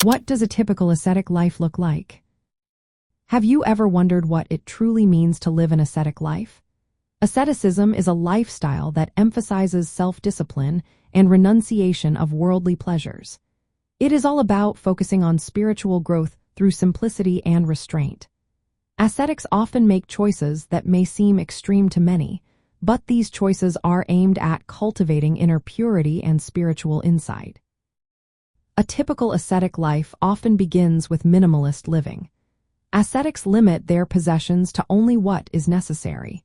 What does a typical ascetic life look like? Have you ever wondered what it truly means to live an ascetic life? Asceticism is a lifestyle that emphasizes self-discipline and renunciation of worldly pleasures. It is all about focusing on spiritual growth through simplicity and restraint. Ascetics often make choices that may seem extreme to many, but these choices are aimed at cultivating inner purity and spiritual insight. A typical ascetic life often begins with minimalist living. Ascetics limit their possessions to only what is necessary.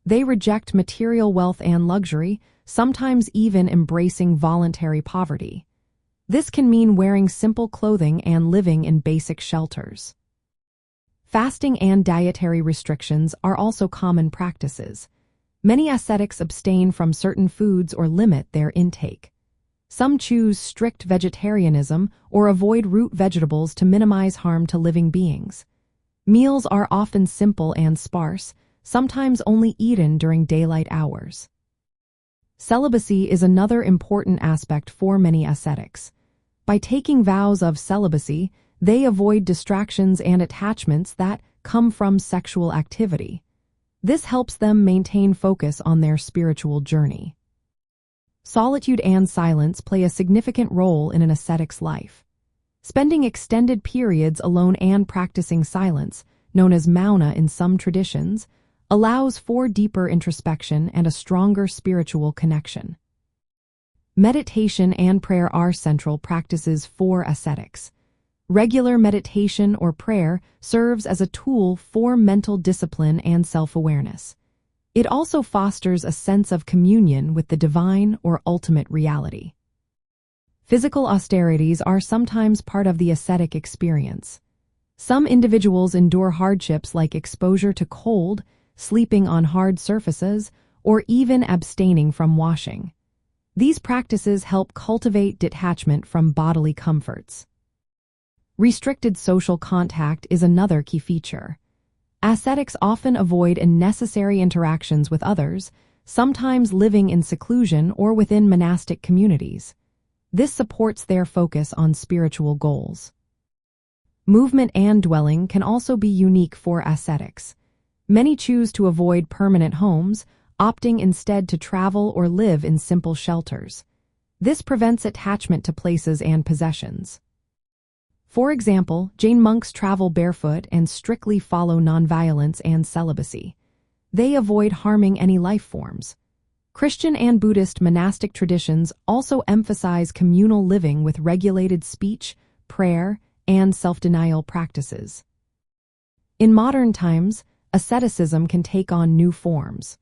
They reject material wealth and luxury, sometimes even embracing voluntary poverty. This can mean wearing simple clothing and living in basic shelters. Fasting and dietary restrictions are also common practices. Many ascetics abstain from certain foods or limit their intake. Some choose strict vegetarianism or avoid root vegetables to minimize harm to living beings. Meals are often simple and sparse, sometimes only eaten during daylight hours. Celibacy is another important aspect for many ascetics. By taking vows of celibacy, they avoid distractions and attachments that come from sexual activity. This helps them maintain focus on their spiritual journey. Solitude and silence play a significant role in an ascetic's life. Spending extended periods alone and practicing silence, known as mauna in some traditions, allows for deeper introspection and a stronger spiritual connection. Meditation and prayer are central practices for ascetics. Regular meditation or prayer serves as a tool for mental discipline and self-awareness. It also fosters a sense of communion with the divine or ultimate reality. Physical austerities are sometimes part of the ascetic experience. Some individuals endure hardships like exposure to cold, sleeping on hard surfaces, or even abstaining from washing. These practices help cultivate detachment from bodily comforts. Restricted social contact is another key feature. Ascetics often avoid unnecessary interactions with others, sometimes living in seclusion or within monastic communities. This supports their focus on spiritual goals. Movement and dwelling can also be unique for ascetics. Many choose to avoid permanent homes, opting instead to travel or live in simple shelters. This prevents attachment to places and possessions. For example, Jain monks travel barefoot and strictly follow nonviolence and celibacy. They avoid harming any life forms. Christian and Buddhist monastic traditions also emphasize communal living with regulated speech, prayer, and self-denial practices. In modern times, asceticism can take on new forms.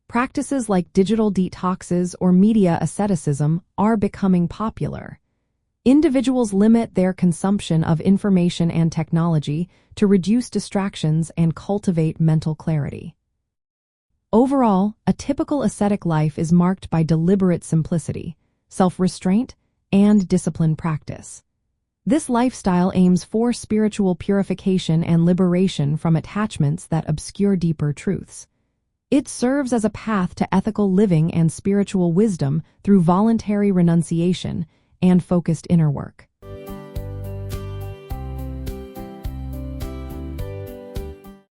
Practices like digital detoxes or media asceticism are becoming popular. Individuals limit their consumption of information and technology to reduce distractions and cultivate mental clarity. Overall, a typical ascetic life is marked by deliberate simplicity, self-restraint, and disciplined practice. This lifestyle aims for spiritual purification and liberation from attachments that obscure deeper truths. It serves as a path to ethical living and spiritual wisdom through voluntary renunciation and focused inner work.